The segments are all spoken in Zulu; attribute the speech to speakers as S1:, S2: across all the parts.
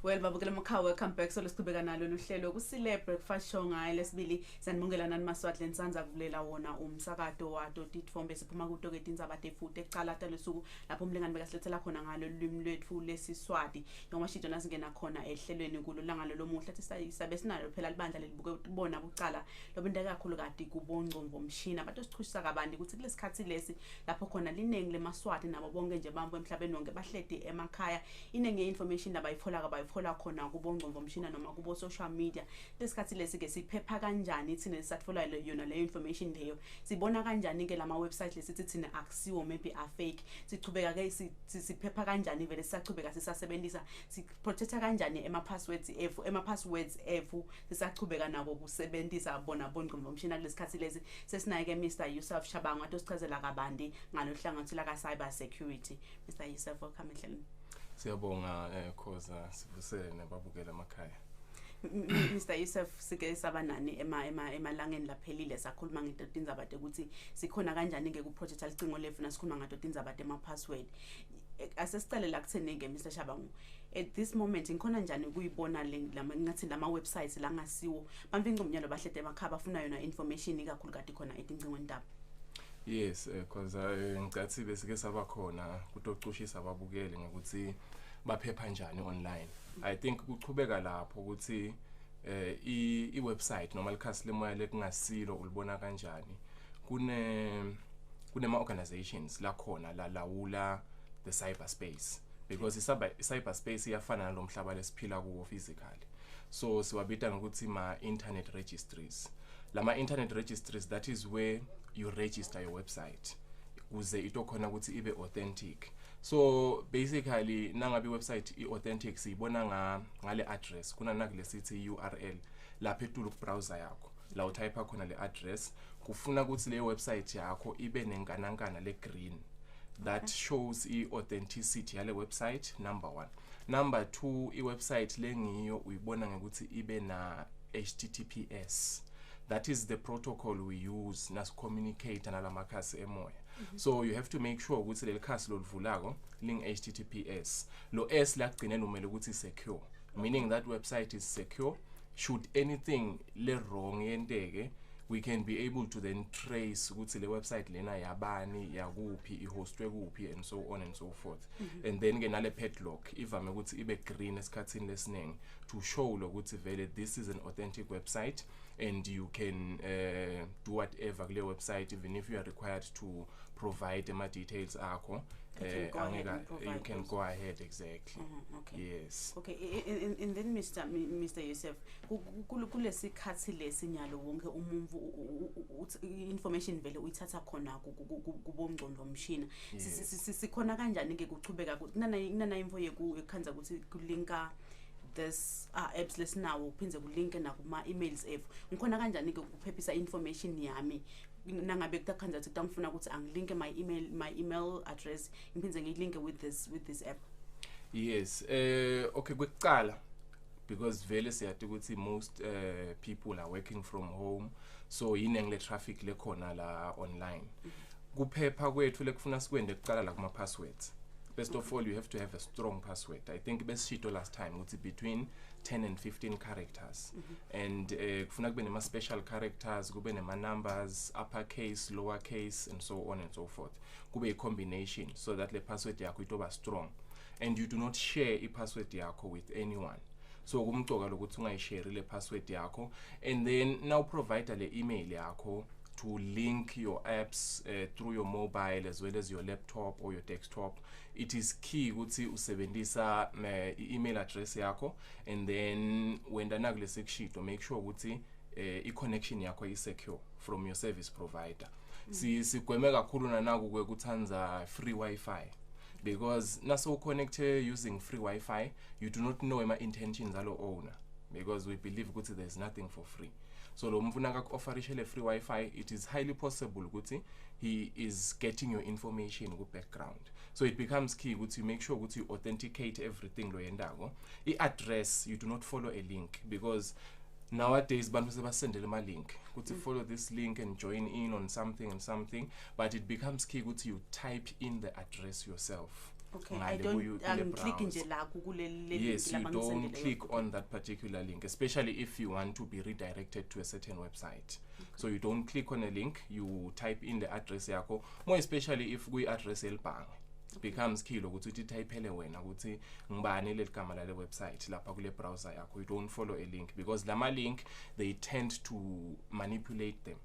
S1: Well, babukela mkhawe welcome back. So lesiqhubeka nalo luhlelo kusile breakfast show ngaye lesibili. Sanibongela nani Maswati lensanza kulela wona umsakazo wato titfombe siphuma kuto ke tindzaba tefuthi ekucala lesuku lapho umlingani bekasilethela khona ngalo lulwimi lwethu lesiswati. Noma shito nasingena khona ehlelweni kulo langalo lomuhla sisabe sinalo phela libandla lelibuke bona kucala lobende kakhulu kati kubongcomvo mshina abantu sichushisa kabanti ukuthi kulesikhathi lesi lapho khona linengi lemaswati nabo bonke nje bambo emhlabeni wonke bahledi emakhaya inenge information abayithola fola khona kubongcomvo mshina noma kubo social media lesikhathi lesi ke siphepha kanjani thina sisatfola yona le information leyo sibona kanjani ke lama website lesithi thina akusiwo maybe a fake sichubeka ke siphepha kanjani vele sisachubeka sisasebenzisa siprotecta kanjani passwords efu sisachubeka nabo kusebenzisa bona bongcomvo mshina lesikhathi lesi sesinaye ke Mr. Yusuf Shabanga atosichazela kabandi ngalohlangothela ka cyber security. Mr. Yusuf, welcome ehlelweni.
S2: Siyabonga khoza sivusele nababukela emakhaya.
S1: Mr. Yusuf sike sabanani emalangeni laphelile sakhuluma ngetindzaba ukuthi sikhona kanjani ke ku project alicingo lefu nasikhuluma ngatindzaba tema password. Asesicale la kutheni ke Mr. Shabangu at this moment inkhona njani kuyibona ngathi lama websites la ngasiwo bamvinqa umnyalo bahlede emakhaya bafuna yona information ikakhulu kade khona etingcingweni ndaba.
S2: Yes, because ngicathi besike saba khona kutocushisa ababukeli ngokuthi baphepha njani online. I think kuqhubeka lapho ukuthi I website noma likhasi lemoya lekungasilo ulibona kanjani. Kunema organizations la khona la lawula the cyberspace because cyberspace iyafana nalomhlaba lesiphila kuwo physically. So siwabita ngokuthi ma internet registries. Lama internet registries, that is where you register your website uze itokhona ukuthi ibe authentic. So basically nangabe website authentic siyibona ngale address kuna nakule sithi URL lapha etulu ku browser yakho la utype khona le address kufuna ukuthi le website yakho ibe nenkanankana le green that shows authenticity yale website, number 1. Number 2, I website lengiyo uyibona ngokuthi ibe na HTTPS. That is the protocol we use nas communicate nalamakhasi emoya. So you have to make sure ukuthi le khasi lolvulako ling HTTPS. Lo S lagcinela umele ukuthi secure, meaning that website is secure. Should anything le wrong yenteke, we can be able to then trace ukuthi le website lena yabani yakuphi ihostwe kuphi and so on and so forth. And then ke nale padlock ivame ukuthi ibe green esikhathini lesinengi to show ukuthi vele this is an authentic website and you can do whatever kule website even if you are required to provide ama details akho. You can go ahead exactly.
S1: Okay.
S2: Yes.
S1: Okay, and then Mr. Yusuf kulesikhathi lesinyalo wonke umuntu information vele uyithatha khona kubongcondvo mshina sikhona kanjani ke kuchubeka kunana info yekukhanza ukuthi kulinka this apps lesinawo uphinze kulinke nakuma emails efu ngikhona kanjani ke kuphephisa information yami nangabe kutakhanza ukuthi ngifuna ukuthi angilinke my email address ngiphinze ngilinke with this app.
S2: Yes, okay, kwekucala because vele siyathi ukuthi most people are working from home, so inengle traffic lekhona la online. Kuphepha kwethu lekufuna sikwende kucala la kuma passwords. First of all, you have to have a strong password. I think besito last time ukuthi between 10 and 15 characters. And kufuna kube nema special characters, kube nema numbers, uppercase, lowercase and so on and so forth. Kube a combination so that the password yakho itoba strong. And you do not share I password yakho with anyone. So kumcoka lokuthi ungayishare le password yakho and then now provide le email yakho to link your apps through your mobile as well as your laptop or your desktop. It is key ukuthi usebenzisa email address yakho and then wenda nakule section to make sure ukuthi I-connection yakho is secure from your service provider. Sigweme kakhulu nanaku kwekuthanza free Wi-Fi. Because naso connected using free Wi-Fi, you do not know my intentions alo owner because we believe ukuthi there is nothing for free. So lo mfuna offerishele free Wi-Fi, it is highly possible ukuthi he is getting your information ku background. So it becomes key ukuthi you make sure ukuthi you authenticate everything lo yendako. I-address, you do not follow a link because nowadays bantu sebasendele ama link ukuthi follow this link and join in on something and something, but it becomes key ukuthi you type in the address yourself.
S1: Okay, I don't click nje la kuleli
S2: yes, you don't click on that particular link, especially if you want to be redirected to a certain website. Okay. So you don't click on a link, you type in the address yakho, more especially if we address elbang. It becomes key ukuthi uthi typele wena ukuthi ngibani leligama la website lapha kule browser yakho. You don't follow a link because lama link they tend to manipulate them.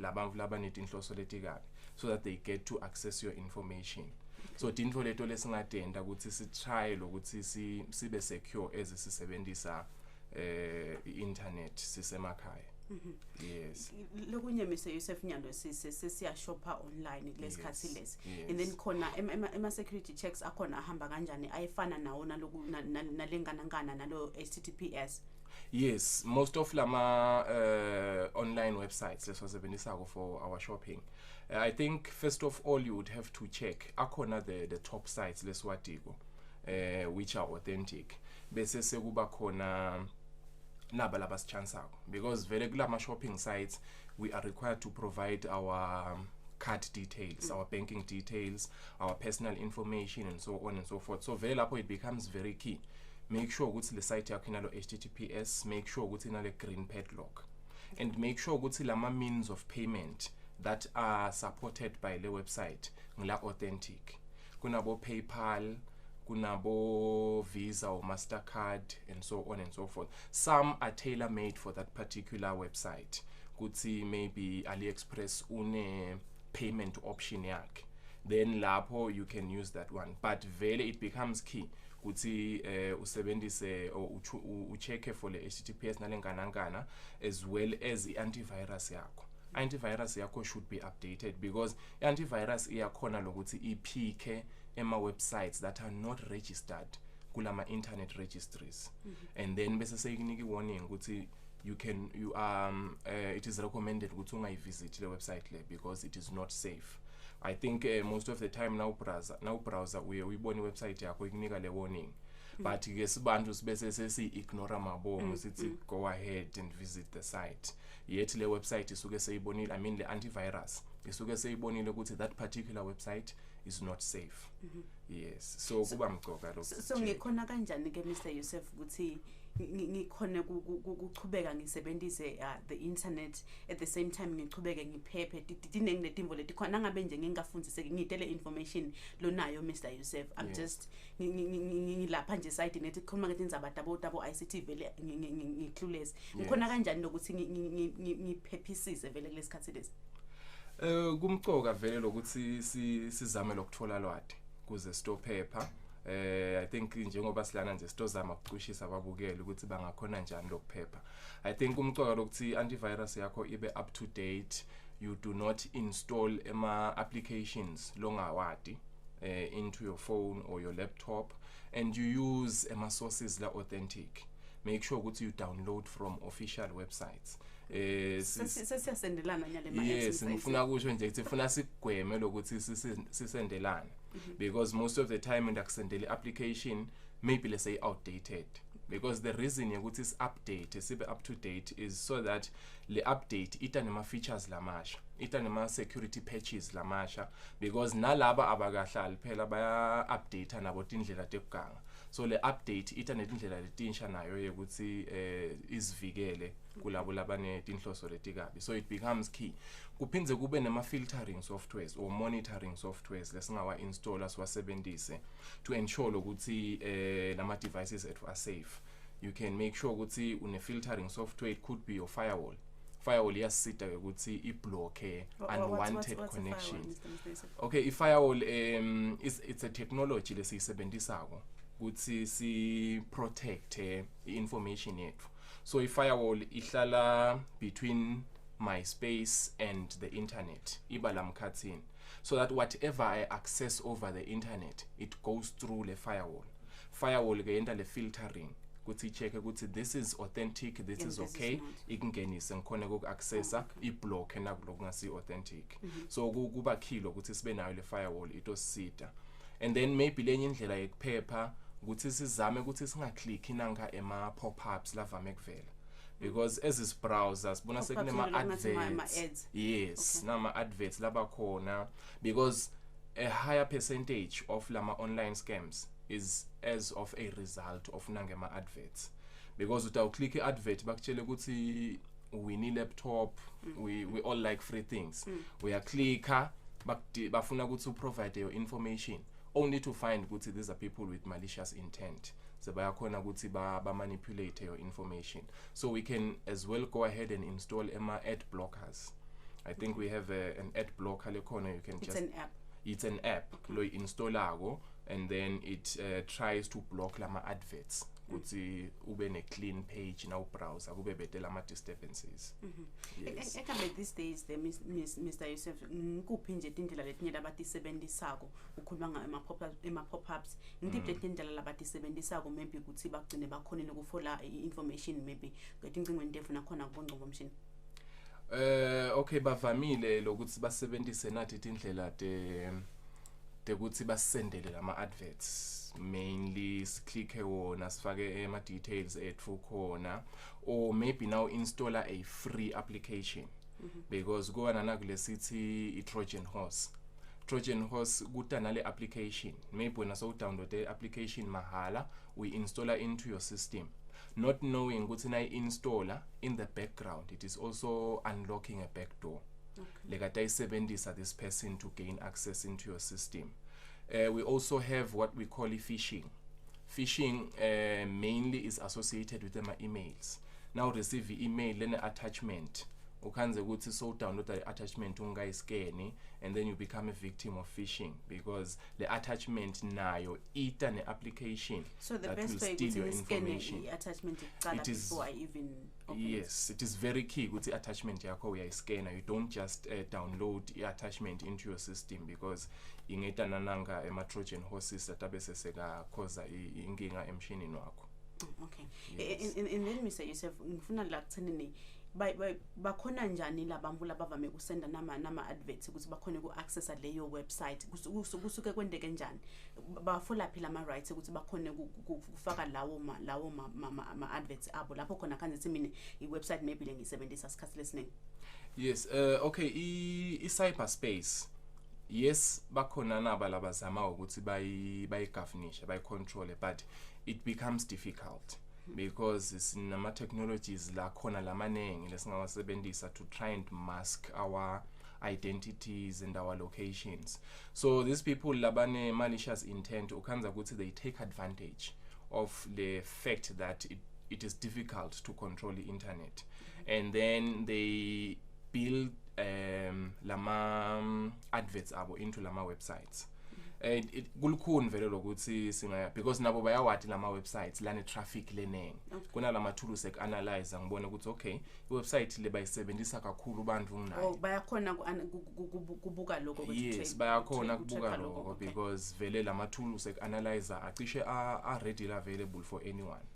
S2: Laba netinhloso letikabi so that they get to access your information. So tinto leto lesingatenda ukuthi si try lokuthi sibe secure as sisebenzisa internet sisemakhaya. Yes.
S1: Lokunye Mr. Yusuf Nyando siya shopper online kulesikhathi lesi. And then khona ema security checks akhona ahamba kanjani ayifana nawo nalengana nalo HTTPS.
S2: Yes, most of lama online websites lesosebenzisako for our shopping. I think first of all you would have to check akhona the top sites leswatiko which are authentic. Bese sekuba khona naba labasichansako because vele kulama shopping sites we are required to provide our card details, our banking details, our personal information and so on and so forth. So vele lapho it becomes very key. Make sure ukuthi le site yakho inalo HTTPS, make sure ukuthi inale green padlock, and make sure ukuthi lama means of payment that are supported by the website ngila authentic. Kunabo PayPal, kunabo Visa or MasterCard and so on and so forth. Some are tailor-made for that particular website. Kuti maybe AliExpress une payment option yakhe. Then lapho you can use that one. But vele it becomes key. Kuti usebenzise or ucheke for the HTTPS nalengana as well as the antivirus yakho. Antivirus yakho should be updated because antivirus iyakhona lokuthi iphike ema websites that are not registered kulama internet registries. And then bese seyikunika warning ukuthi it is recommended ukuthi ungayivisit the website le because it is not safe. I think most of the time now browser uyibona website yakho ikunika le warning. But ke sibantu sibese sesi ignore mabongo sithi go ahead and visit the site. Yet le website isuke seyibonile, I mean the antivirus isuke seyibonile ukuthi that particular website is not safe. Yes, so kuba mqoka lokho.
S1: So ngikhona kanjani ke Mr. Yusuf ukuthi ngikhona ukuchubeka ngisebenzise the internet at the same time ngichubeke ngiphephe dinenge netimvo leti khona ngabe nje ngingafundiseke ngidele information lonayo Mr. Yusuf. I'm just ngilapha nje side nethi khuluma ngetindzaba tabo ICT vele ngiclueless. Ngikhona kanjani lokuthi ngiphephisise vele kulesikhathi lesi?
S2: Kumqoka vele lokuthi sizame lokuthola lwadi kuze stophepa. I think njengoba silana nje sitozama ukucushisa ababukeli ukuthi bangakhona njani lokuphepha. I think umcoka lokuthi antivirus yakho ibe up to date. You do not install ema applications longawadi into your phone or your laptop, and you use ema sources la authentic. Make sure ukuthi you download from official websites.
S1: Sesiyasendelana nyale ma
S2: yes, ngifuna kusho nje ukuthi sifuna sigweme lokuthi sisendelana because most of the time ndakusendele application maybe let's say outdated, because the reason ukuthi is update sibe up to date is so that le update ita nema features lamasha, ita nema security patches lamasha, because nalaba abakahlali phela baya update nabo tindlela tekuganga. So le update ita netindlela letinsha nayo ukuthi isivikele kulabo labane tinhloso letikabi. So it becomes key. Kuphinze kube nema filtering softwares or monitoring softwares lesingawa installer siwasebenzise to ensure ukuthi lama devices are safe. You can make sure ukuthi une filtering software. It could be your firewall. Firewall iyasita ukuthi iblock unwanted connections. Okay, firewall it's a technology lesiyisebenzisako ukuthi si protect information yethu. So firewall ihlala between my space and the internet, ibala mkhathini, so that whatever I access over the internet it goes through the firewall. Firewall ke yenta le filtering ukuthi check ukuthi this is authentic, this is okay, ikungenise ngikhona uku accessa iblock nakulokungasi authentic. So kuba key ukuthi sibe nayo le firewall itosita. And then maybe lenye indlela yekuphepha ukuthi sizame ukuthi singaclick inanga ema pop-ups lavame kuvela, because as is browsers bona sekunema adverts. Yes, okay. Nama adverts laba khona, because a higher percentage of lama online scams is as of a result of nangema adverts, because click advert bakutshele ukuthi we need laptop, we all like free things, we are clicker bafuna ukuthi provide your information only to find ukuthi these are people with malicious intent, so bayakhona ukuthi ba manipulate your information. So we can as well go ahead and install ad blockers. I think we have an ad blocker lekhona, you can just, it's an app lo installago, and then it tries to block lama adverts ukuthi ube ne clean page na ubrowser kube betela ama disturbances.
S1: Yes. Ekambe these days the Mr. Yusuf ngikuphi nje indlela letinye labatisebenzisako ukhuluma ema pop-ups ngitiphi indlela labatisebenzisako maybe ukuthi bagcine bakhonile ukufola information maybe ngetingcingweni defuna khona kubongqobo mshini.
S2: Okay, bavamile lokuthi basebenzise nathi indlela ukuthi basendele lama adverts, mainly click wona sifake ema details ethu khona, or maybe now install a free application, because go na kule sithi Trojan horse kuta nale application, maybe when so download the application mahala, we install it into your system, not knowing ukuthi na installer in the background it is also unlocking a backdoor. Like at this person to gain access into your system. We also have what we call phishing. Phishing mainly is associated with my emails. Now receive the email, then attachment. Ukanze ukuthi so download the attachment ungayiskeni, and then you become a victim of phishing, because the attachment nayo ita ne application.
S1: So the
S2: that
S1: best
S2: will
S1: way
S2: steal your
S1: to
S2: information.
S1: scan the attachment
S2: It is,
S1: before I even open
S2: yes, it is very key with the attachment yakho uyayiscanner. You don't just download the attachment into your system, because ingeta nananga ema Trojan horses database seka cause inkinga emshinini wakho.
S1: Okay.
S2: Yes.
S1: And then Mr. Yusuf ngifuna la kuthenini bakhona njani labambu labavame kusenda nama adverts ukuthi bakhona ku access leyo website kusuke kwendeke njani, bafola phela ama rights ukuthi bakhona kufaka lawo ma adverts abo lapho khona kanze ukuthi mina I website maybe lengisebenzisa isikhathi lesiningi.
S2: Yes, okay, I cyberspace, yes, bakhona naba labazama ukuthi bayigovernisha bayicontrol, but it becomes difficult because sinama technologies la khona lamanengi lesingawasebenzisa to try and mask our identities and our locations. So these people labane malicious intent ukhanza ukuthi they take advantage of the fact that it is difficult to control the internet, and then they build lama adverts abo into lama websites. It kulukhuni vele lokuthi singa, because nabo bayawati lama websites lane traffic leneng, kuna lama tools ek analyze ngibone ukuthi okay iwebsite le bayisebenzisa kakhulu abantu nginayo.
S1: Oh, bayakhona kubuka lokho ukuthi
S2: yes, bayakhona kubuka lokho, because vele lama tools ek analyzer acishe are readily available for anyone,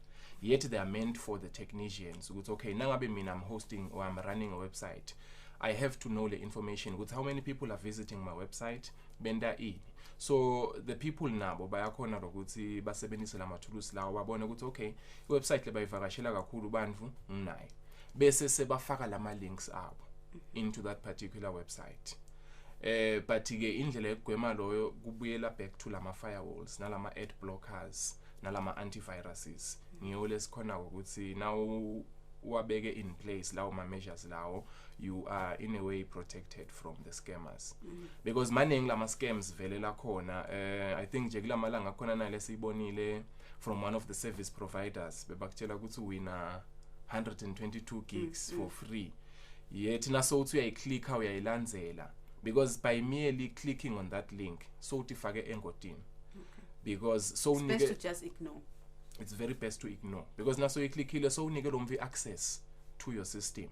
S2: yet they are meant for the technicians ukuthi okay nangabe mina I'm hosting or I'm running a website, I have to know the information with how many people are visiting my website, benda ini. So the people nabo bayakhona ukuthi basebenzise lama tools lawo babone ukuthi okay iwebsite le bayivakashela kakhulu bandvu nginayo, bese sebafaka lama links abo into that particular website. But ke indlela yokugwema loyo kubuyela back to lama firewalls nalama ad blockers nalama antiviruses, ngiyo lesikhona ukuthi now wabeke in place lawo ma measures lawo, you are in a way protected from the scammers. Because maningi lama scams vele la khona, I think nje kula malanga khona na lesibonile from one of the service providers bebakutshela ukuthi wina 122 gigs for free, yet naso uthi uyayiclicka uyayilandzela, because by merely clicking on that link so utifake engodini, because so
S1: it's best to just ignore.
S2: It's very best to ignore, because naso iklikile so unike lo mvi access to your system.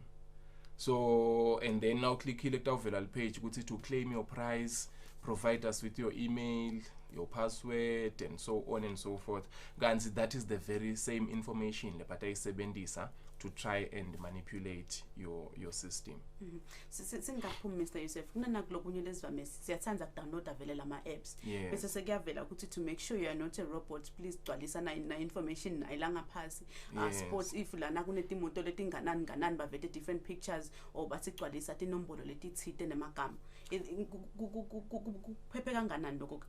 S2: So and then now click here to page to claim your prize, provide us with your email, your password and so on and so forth. Kanti that is the very same information le batayisebenzisa to try and manipulate your system.
S1: Singaphumi Mr. Yusuf kunana kulokunye lezivame siyathanda ukudownloada vele lama apps bese sekuyavela ukuthi to make sure you are not a robot please gcwalisa na information ayilanga phasi sports if lana kunetimoto letinganani bavete different pictures or basigcwalisa tinombolo letithite nemagama kuphephe kanganani lokho.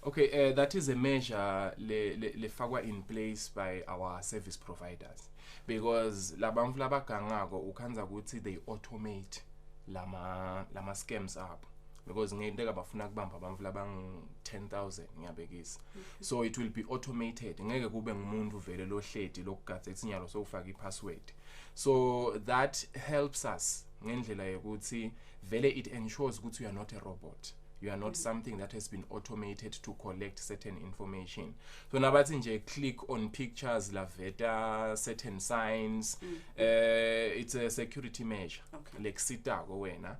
S2: Okay, that is a measure lefakwa in place by our service providers because labamvu labagangako ukhanza ukuthi they automate lama scams up because ngeke bafuna kubamba abamvu labang 10,000 ngiyabekisa. So it will be automated, ngeke kube ngumuntu vele lo hledi lokugada isinyalo sokufaka ipassword. So that helps us ngendlela yokuthi vele it ensures ukuthi you are not a robot. You are not something that has been automated to collect certain information. So nabathi nje click on pictures laveta certain signs. It's a security measure. Like sitako wena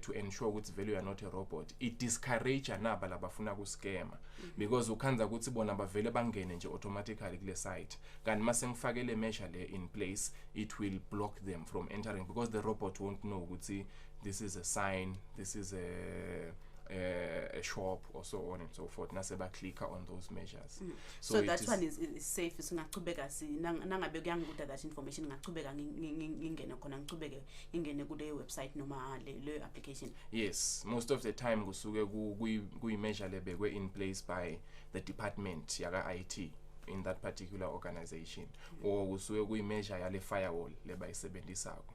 S2: to ensure ukuthi vele you are not a robot. It discourage naba labafuna ku scam because ukhanza ukuthi bona bavele bangene nje automatically kule site. Kanti mase ngifakele measure le in place, it will block them from entering because the robot won't know ukuthi this is a sign, this is a shop or so on and so forth. Naseba clicker on those measures.
S1: So that one is safe. Singachubeka si nangabe kuyangibuda that information ngachubeka ngingene khona ngichubeke ingene kude website noma le application.
S2: Yes, most of the time kusuke kuyi measure lebekwe in place by the department yaka IT in that particular organization or kusuke kuyi measure yale firewall lebayisebenzisako.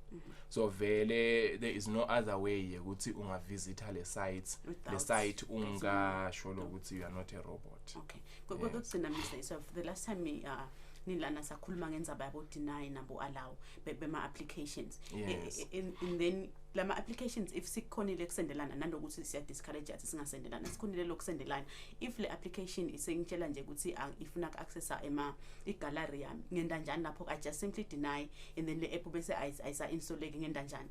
S2: So vele there is no other way ukuthi ungavisit le sites the site ungasho ukuthi you are not a robot.
S1: Okay. Kokugcina Mr. Yusuf, the last time nilana sakhuluma ngenzaba yabo deny nabo allow bema applications.
S2: Yes.
S1: And then lama applications if sikhonile kusendelana nandokuthi siya discourage athi singasendelana sikhonile lokusendelana if le application isengitshela nje ukuthi ifuna accessa igallery yami ngenda njani lapho I just simply deny and then le app bese ayisa install ngenda njani.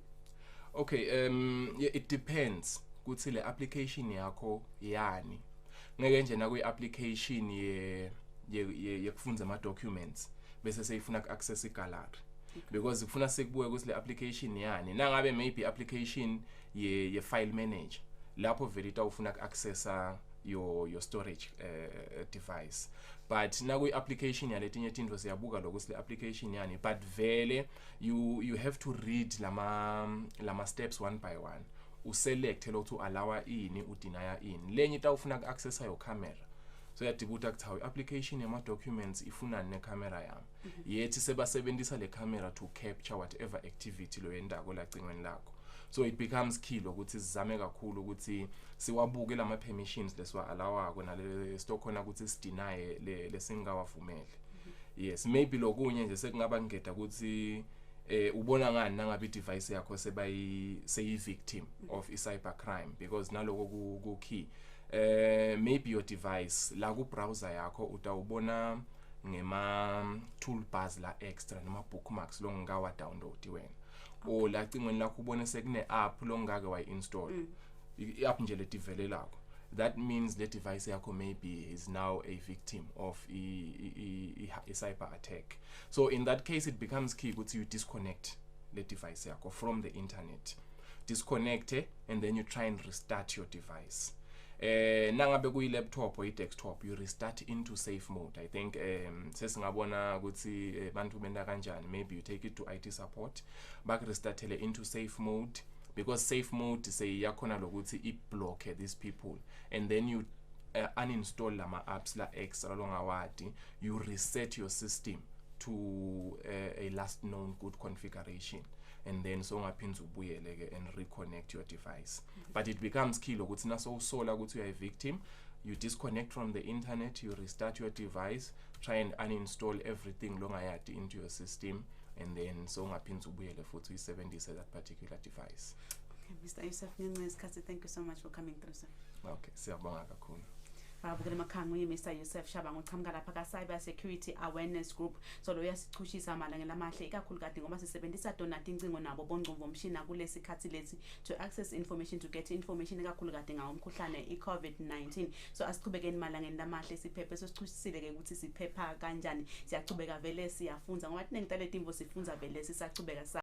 S2: Okay, yeah, it depends ukuthi le application yakho yani ngeke nje na kwi application yekufunza ama documents bese seyifuna ku access igallery because kufuna sekubuye ukuthi le application yani nangabe maybe application ye file manager lapho vele utawufuna ku accessa your storage device but na kwi application yaletinye tinto siyabuka lokuthi le application yani but vele you have to read lama steps one by one uselect lo to allow ini udeny ini lenye utawufuna ku accessa your camera. So yadibuta kuthawe application yama documents ifuna ne camera yami yethi sebasebenzisa le camera to capture whatever activity lo yendako la cingweni lakho. So it becomes key lokuthi sizame kakhulu ukuthi siwabuke lama permissions leswa allowako nale stock khona ukuthi sideny lesingawavumele. Yes, maybe lokunye nje sekungaba ngeda ukuthi ubona ngani nangabe device yakho seyi victim of cyber crime because naloko ku key. Maybe your device la ku browser yakho utawubona ngema toolbars la extra noma bookmarks lo ngawa download wena o la cingweni lakho ubone sekune app lo ngake wa install i-app nje le developelako. That means the device yakho maybe is now a victim of a cyber attack. So in that case it becomes key that you disconnect the device yakho from the internet. Disconnect and then you try and restart your device. Nangabe kuyi laptop or i desktop you restart into safe mode. I think sesingabona ukuthi bantu benda kanjani, maybe you take it to IT support back restart into safe mode because safe mode say yakhona lokuthi I block these people and then you uninstall lama apps la extra longawadi, you reset your system to a last known good configuration and then so ungaphinda ubuyele and reconnect your device. But it becomes key lokuthi naso usola ukuthi you are a victim, you disconnect from the internet, you restart your device, try and uninstall everything longayadi into your system and then so ungaphinda ubuyele futhi uyisebenzise that particular device.
S1: Okay, Mr. Yusuf Nyenkesi, thank you so much for coming through, sir.
S2: Okay, siyabonga kakhulu.
S1: Babukela emakhanga Mr Yusuf Shaba ngoqhamuka lapha ka Cyber Security Awareness Group. So lo uyasichushisa amalanga lamahle ikakhulu kade ngoba sisebenzisa donate incingo nabo bongqondo bomshina kulesi khathi lesi to access information, to get information ikakhulu kade ngawo umkhuhlane iCovid-19. So asiqhubekeni malangeni lamahle siphephe sesichusisile ke ukuthi siphepha kanjani. Siyachubeka vele siyafunza ngoba tinengitale timbo sifunza vele sisachubeka